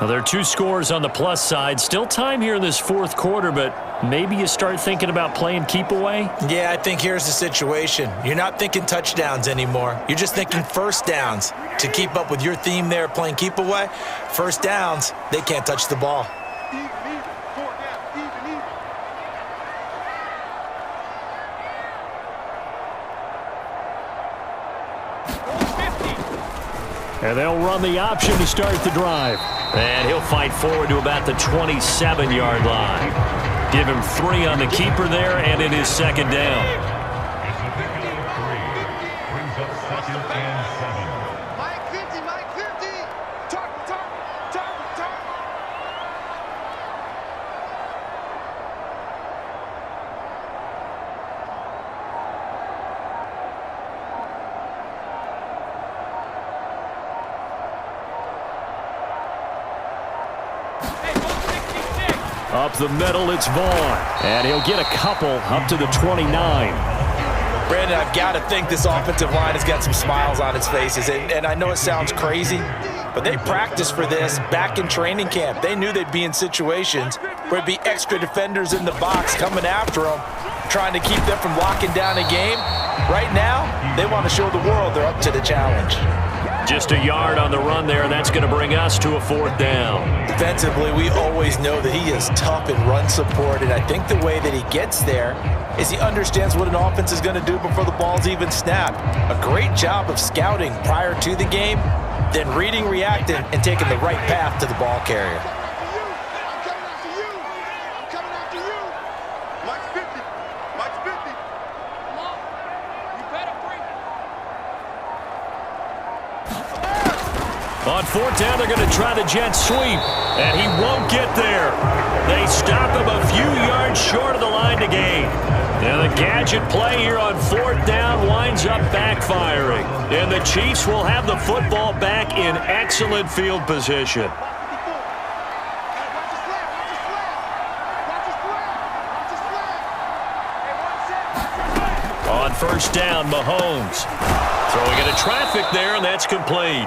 Now there are 2 scores on the plus side. Still time here in this 4th quarter, but maybe you start thinking about playing keep away? Yeah, I think here's the situation. You're not thinking touchdowns anymore. You're just thinking first downs. To keep up with your theme there, playing keep away, first downs, they can't touch the ball. And they'll run the option to start the drive. And he'll fight forward to about the 27-yard line. Give him 3 on the keeper there, and it is 2nd down. Up the middle, it's Vaughn. And he'll get a couple up to the 29. Brandon, I've got to think this offensive line has got some smiles on its faces. And I know it sounds crazy, but they practiced for this back in training camp. They knew they'd be in situations where it'd be extra defenders in the box coming after them, trying to keep them from locking down a game. Right now, they want to show the world they're up to the challenge. Just a yard on the run there, and that's going to bring us to a 4th down. Defensively, we always know that he is tough in run support, and I think the way that he gets there is he understands what an offense is going to do before the ball's even snapped. A great job of scouting prior to the game, then reading, reacting, and taking the right path to the ball carrier. On 4th down, they're going to try the jet sweep, and he won't get there. They stop him a few yards short of the line to gain. And the gadget play here on 4th down winds up backfiring. And the Chiefs will have the football back in excellent field position. On 1st down, Mahomes Throwing into traffic there, and that's complete.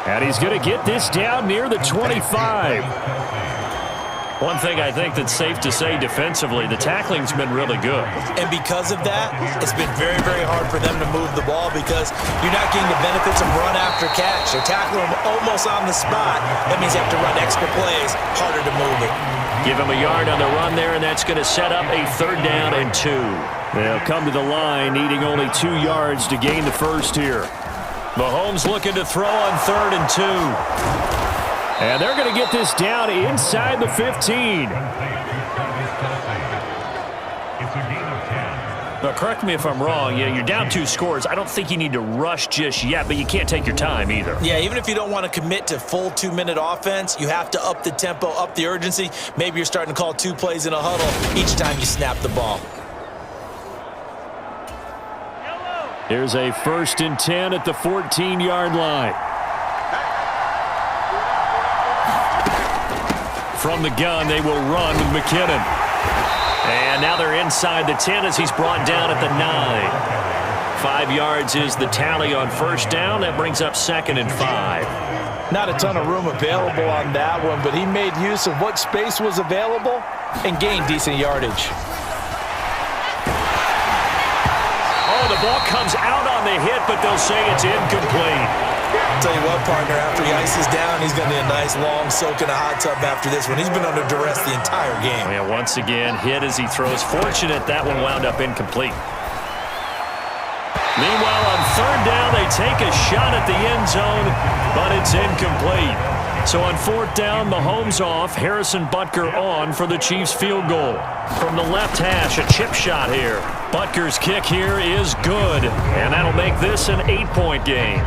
And he's going to get this down near the 25. One thing I think that's safe to say defensively, the tackling's been really good. And because of that, it's been very, very hard for them to move the ball because you're not getting the benefits of run after catch. They're tackling them almost on the spot. That means you have to run extra plays, harder to move it. Give him a yard on the run there, and that's going to set up a 3rd down and 2. They'll come to the line, needing only 2 yards to gain the first here. Mahomes looking to throw on 3rd and 2. And they're going to get this down inside the 15. Now, correct me if I'm wrong. Yeah, you're down 2 scores. I don't think you need to rush just yet, but you can't take your time either. Yeah, even if you don't want to commit to full 2-minute offense, you have to up the tempo, up the urgency. Maybe you're starting to call 2 plays in a huddle each time you snap the ball. Here's a 1st and 10 at the 14-yard line. From the gun, they will run with McKinnon. And now they're inside the 10 as he's brought down at the 9. 5 yards is the tally on 1st down. That brings up 2nd and 5. Not a ton of room available on that one, but he made use of what space was available and gained decent yardage. Oh, the ball comes out on the hit, but they'll say it's incomplete. I'll tell you what, partner, after he ices down, he's going to need a nice long soak in a hot tub after this one. He's been under duress the entire game. Yeah, once again, hit as he throws. Fortunate that one wound up incomplete. Meanwhile, on 3rd down, they take a shot at the end zone, but it's incomplete. So on 4th down, Mahomes off, Harrison Butker on for the Chiefs field goal. From the left hash, a chip shot here. Butker's kick here is good, and that'll make this an 8-point game.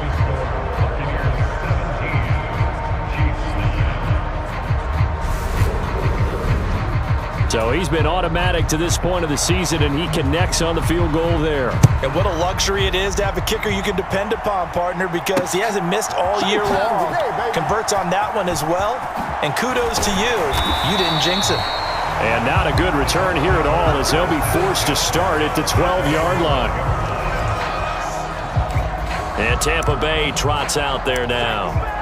So he's been automatic to this point of the season, and he connects on the field goal there. And what a luxury it is to have a kicker you can depend upon, partner, because he hasn't missed all year long. Converts on that one as well, and kudos to you. You didn't jinx it. And not a good return here at all as they'll be forced to start at the 12-yard line. And Tampa Bay trots out there now.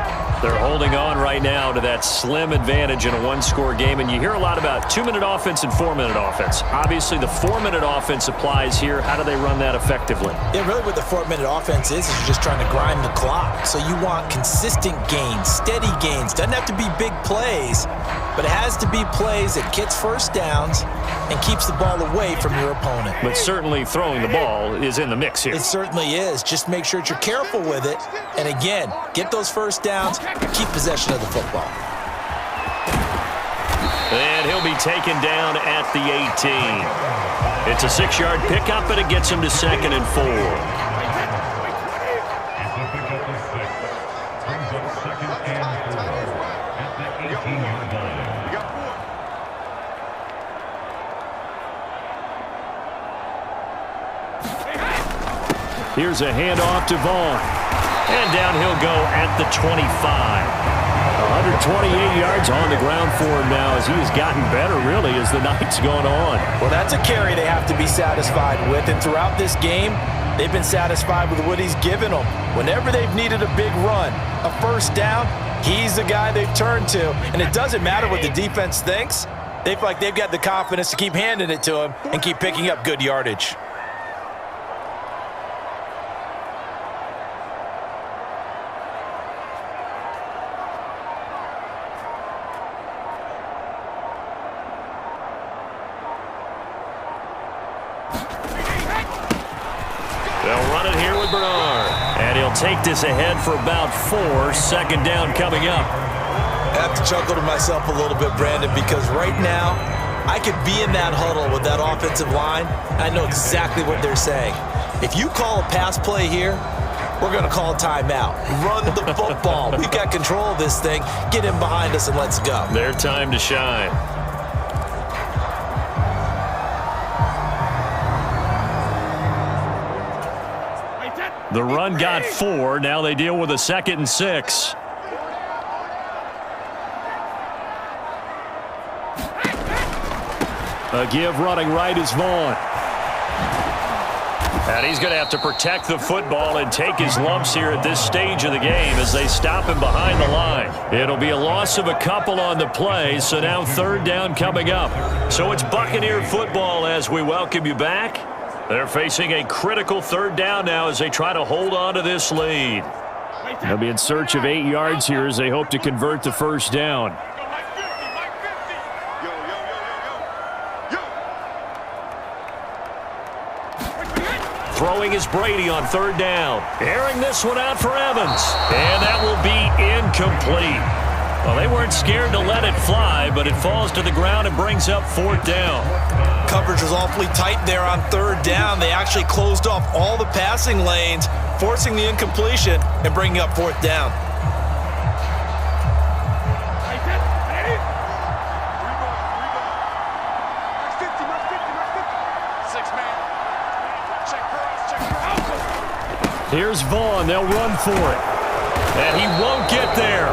They're holding on right now to that slim advantage in a 1-score game. And you hear a lot about 2-minute offense and 4-minute offense. Obviously, the 4-minute offense applies here. How do they run that effectively? Yeah, really what the 4-minute offense is you're just trying to grind the clock. So you want consistent gains, steady gains. Doesn't have to be big plays, but it has to be plays that gets 1st downs and keeps the ball away from your opponent. But certainly throwing the ball is in the mix here. It certainly is. Just make sure that you're careful with it. And again, get those 1st downs, keep possession of the football. And he'll be taken down at the 18. It's a 6-yard pickup, but it gets him to 2nd and 4. Here's a handoff to Vaughn. And down he'll go at the 25. 128 yards on the ground for him now as he has gotten better, really, as the night's gone on. Well, that's a carry they have to be satisfied with. And throughout this game, they've been satisfied with what he's given them. Whenever they've needed a big run, a 1st down, he's the guy they've turned to. And it doesn't matter what the defense thinks. They feel like they've got the confidence to keep handing it to him and keep picking up good yardage. Take this ahead for about 4. 2nd down coming up. I have to chuckle to myself a little bit, Brandon, because right now I could be in that huddle with that offensive line. I know exactly what they're saying. If you call a pass play here, we're going to call a timeout. Run the football. We've got control of this thing. Get him behind us and let's go. Their time to shine. The run got 4. Now they deal with a 2nd and 6. A give running right is Vaughn. And he's going to have to protect the football and take his lumps here at this stage of the game as they stop him behind the line. It'll be a loss of a couple on the play, so now third down coming up. So it's Buccaneer football as we welcome you back. They're facing a critical third down now as they try to hold on to this lead. They'll be in search of 8 yards here as they hope to convert the first down. Throwing is Brady on third down. Airing this one out for Evans. And that will be incomplete. Well, they weren't scared to let it fly, but it falls to the ground and brings up fourth down. Coverage was awfully tight there on third down. They actually closed off all the passing lanes, forcing the incompletion and bringing up fourth down. Here's Vaughn. They'll run for it. And he won't get there.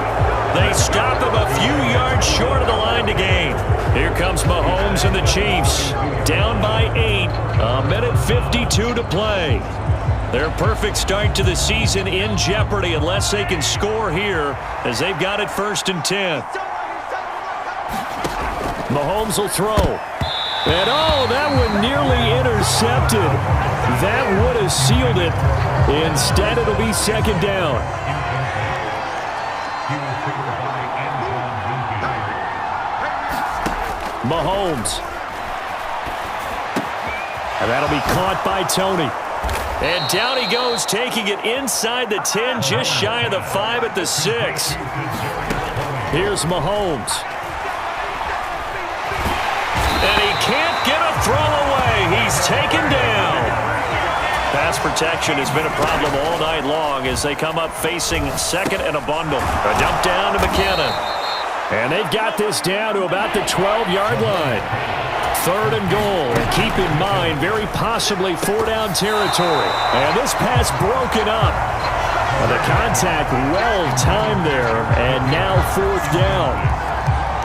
They stop him a few yards short of the line to gain. Here comes Mahomes and the Chiefs. Down by 8. A minute 52 to play. Their perfect start to the season in jeopardy unless they can score here as they've got it first and 10. Mahomes will throw. And that one nearly intercepted. That would have sealed it. Instead, it'll be second down. Mahomes. And that'll be caught by Tony. And down he goes, taking it inside the 10, just shy of the 5 at the 6. Here's Mahomes. And he can't get a throw away. He's taken down. Pass protection has been a problem all night long as they come up facing second and a bundle. A dump down to McKinnon. And they've got this down to about the 12-yard line. Third and goal. And keep in mind, very possibly 4-down territory. And this pass broken up. And the contact well-timed there. And now fourth down.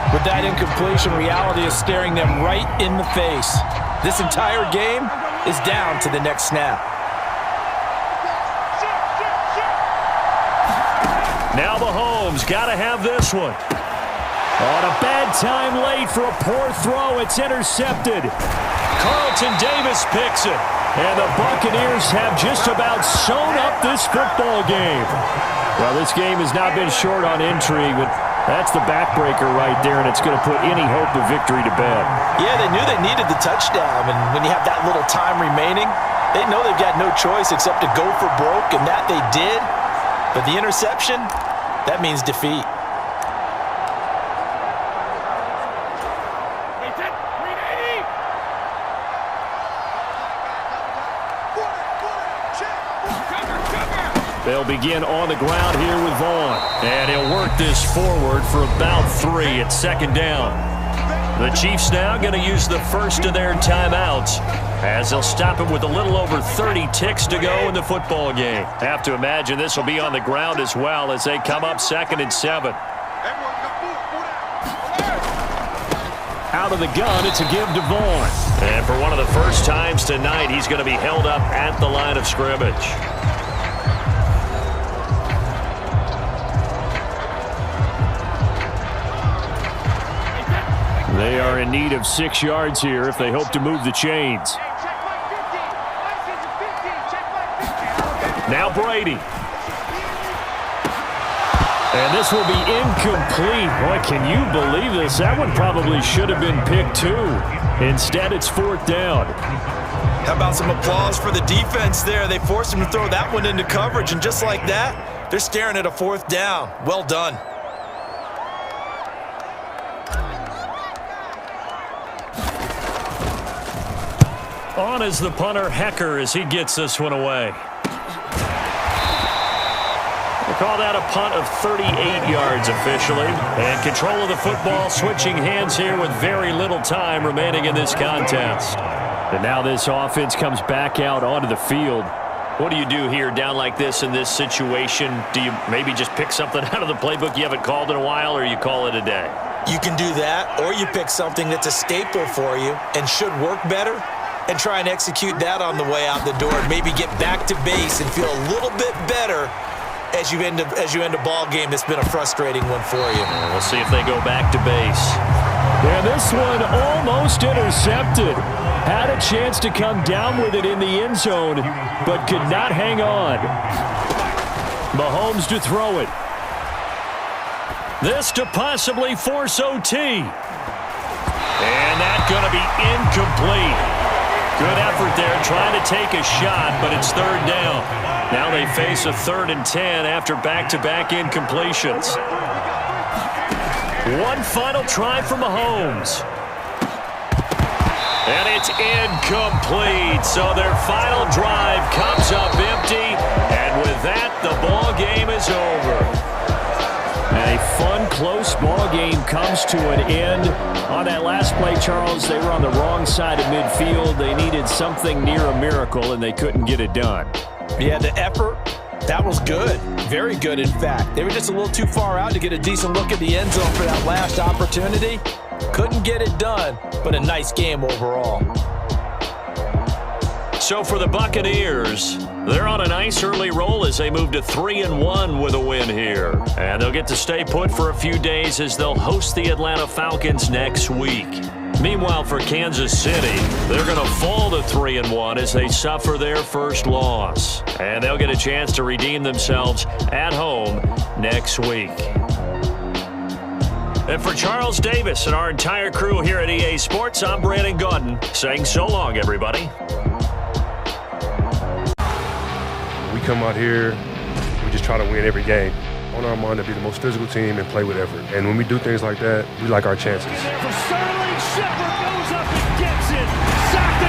With that incompletion, reality is staring them right in the face. This entire game is down to the next snap. Now Mahomes got to have this one. On a bad time late for a poor throw, it's intercepted. Carlton Davis picks it. And the Buccaneers have just about sewn up this football game. Well, this game has not been short on intrigue, but that's the backbreaker right there, and it's going to put any hope of victory to bed. Yeah, they knew they needed the touchdown, and when you have that little time remaining, they know they've got no choice except to go for broke, and that they did. But the interception, that means defeat. They'll begin on the ground here with Vaughn. And he'll work this forward for about 3 at second down. The Chiefs now going to use the first of their timeouts as they'll stop him with a little over 30 ticks to go in the football game. Have to imagine this will be on the ground as well as they come up second and 7. Out of the gun, it's a give to Vaughn. And for one of the first times tonight, he's going to be held up at the line of scrimmage. They are in need of 6 yards here if they hope to move the chains. Now Brady. And this will be incomplete. Boy, can you believe this? That one probably should have been picked too. Instead, it's fourth down. How about some applause for the defense there? They forced him to throw that one into coverage, and just like that, they're staring at a fourth down. Well done. On is the punter, Hecker, as he gets this one away. We'll call that a punt of 38 yards officially. And control of the football switching hands here with very little time remaining in this contest. And now this offense comes back out onto the field. What do you do here down like this in this situation? Do you maybe just pick something out of the playbook you haven't called in a while, or you call it a day? You can do that, or you pick something that's a staple for you and should work better. and try and execute that on the way out the door and maybe get back to base and feel a little bit better as you end a ball game that's been a frustrating one for you. And we'll see if they go back to base. And this one almost intercepted. Had a chance to come down with it in the end zone, but could not hang on. Mahomes to throw it. This to possibly force OT. And that's going to be incomplete. Good effort there trying to take a shot, but it's third down. Now they face a 3rd and 10 after back-to-back incompletions. One final try for Mahomes. And it's incomplete. So their final drive comes up empty. And with that, the ball game is over. And a fun, close ball game comes to an end. On that last play, Charles, they were on the wrong side of midfield. They needed something near a miracle, and they couldn't get it done. Yeah, the effort, that was good. Very good, in fact. They were just a little too far out to get a decent look at the end zone for that last opportunity. Couldn't get it done, but a nice game overall. So for the Buccaneers, they're on a nice early roll as they move to 3-1 with a win here. And they'll get to stay put for a few days as they'll host the Atlanta Falcons next week. Meanwhile, for Kansas City, they're going to fall to 3-1 as they suffer their first loss. And they'll get a chance to redeem themselves at home next week. And for Charles Davis and our entire crew here at EA Sports, I'm Brandon Gaudin saying so long, everybody. We come out here, we just try to win every game. On our mind to be the most physical team and play with effort. And when we do things like that, we like our chances. Shepard goes up and gets it. Sacked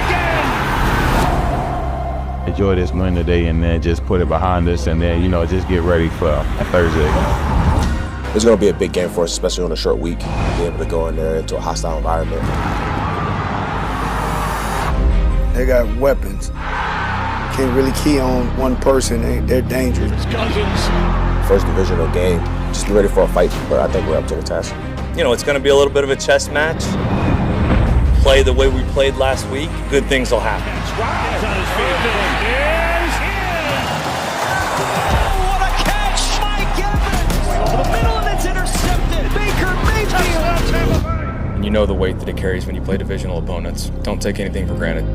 again. Enjoy this win today and then just put it behind us and then, just get ready for Thursday. It's going to be a big game for us, especially on a short week, be able to go in there into a hostile environment. They got weapons. Can't really key on one person. They're dangerous. Cousins. First divisional game. Just be ready for a fight, but I think we're up to the task. It's going to be a little bit of a chess match. Play the way we played last week, good things will happen. He's on his feet. Oh, what a catch! Mike Evans! Over the middle, and it's intercepted. Baker Mayfield. And you know the weight that it carries when you play divisional opponents. Don't take anything for granted.